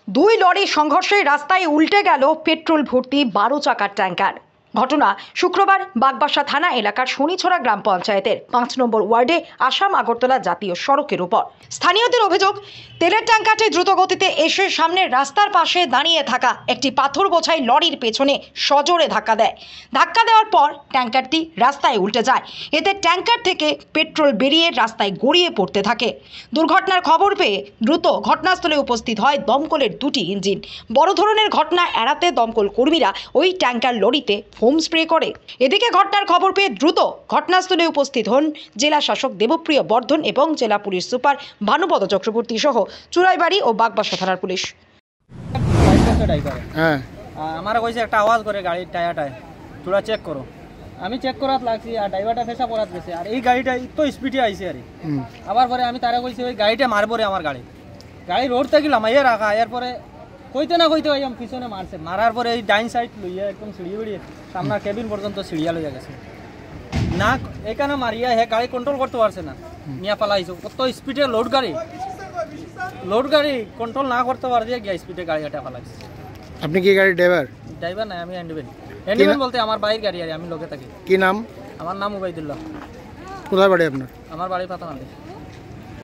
দুই লরি সংঘর্ষে রাস্তায় উল্টে গেল পেট্রোল ভর্তি 12 চাকার ট্যাঙ্কার। ঘটনা শুক্রবার বাগবাসা থানা এলাকার শনিছড়া গ্রাম পঞ্চায়েতের 5 নম্বর ওয়ার্ডে আসাম আগরতলা জাতীয় সড়কের উপর। স্থানীয়দের অভিযোগ, তেলের ট্যাঙ্কারটি দ্রুত গতিতে এসে সামনের রাস্তার পাশে দাঁড়িয়ে থাকা একটি পাথর বোঝাই লরির পেছনে সজোরে ধাক্কা দেয়। ধাক্কা দেওয়ার পর ট্যাঙ্কারটি রাস্তায় উল্টে যায়। এতে ট্যাঙ্কার থেকে পেট্রোল বেরিয়ে রাস্তায় গড়িয়ে পড়তে থাকে। দুর্ঘটনার খবর পেয়ে দ্রুত ঘটনাস্থলে উপস্থিত হয় দমকলের দুটি ইঞ্জিন। বড় ধরনের ঘটনা এড়াতে দমকল কর্মীরা ওই ট্যাঙ্কার লরিতে ফোম স্প্রে করে। এদিকে ঘটনার খবর পেয়ে দ্রুত ঘটনাস্থলে উপস্থিত হন জেলা শাসক দেবপ্রিয় বর্ধন এবং জেলা পুলিশ সুপার ভানুপদ চক্রবর্তী সহ চুরাইবাড়ি ও বাগবাসা থানার পুলিশ। আমার কইছে একটা আওয়াজ করে গাড়ির টায়ারটায়, তোরা চেক করো। আমি চেক করাত লাগছি আর ড্রাইভারটা ফেসা করাত গেছে, আর এই গাড়িটা তো স্পিডে আইছে আর আবার পরে আমি তারা কইছি ওই গাড়িটা মারবো রে। আমার গাড়ি রোড থেকে লামাইয়ে রাখা, এরপরে কইতে না কইতে ওই পিছনে মারছে। মারার পরে এই ডাইন সাইড লইয়া একদম সিঁড়িয়ে বেড়িয়ে সামনের কেবিন পর্যন্ত সিঁড়িয়া লইয়া গেছে না। এখানে মারিয়া হে গাড়ি কন্ট্রোল করতে পারছে না, নিয়ে পালাইছে। কত স্পিডে লোড গাড়ি কন্ট্রোল না করতে পারছে, গিয়া স্পিডে গাড়িটা পালাইছে। আপনি কি গাড়ির ড্রাইভার নাই, আমি হ্যান্ডিম্যান বলতে আমার বাইক গাড়ি, আর আমি লোকে থাকি। কি নাম? আমার নাম উবাইদুল্লাহ। কোথায় বাড়ি আপনার? আমার বাড়ি পাতামালি।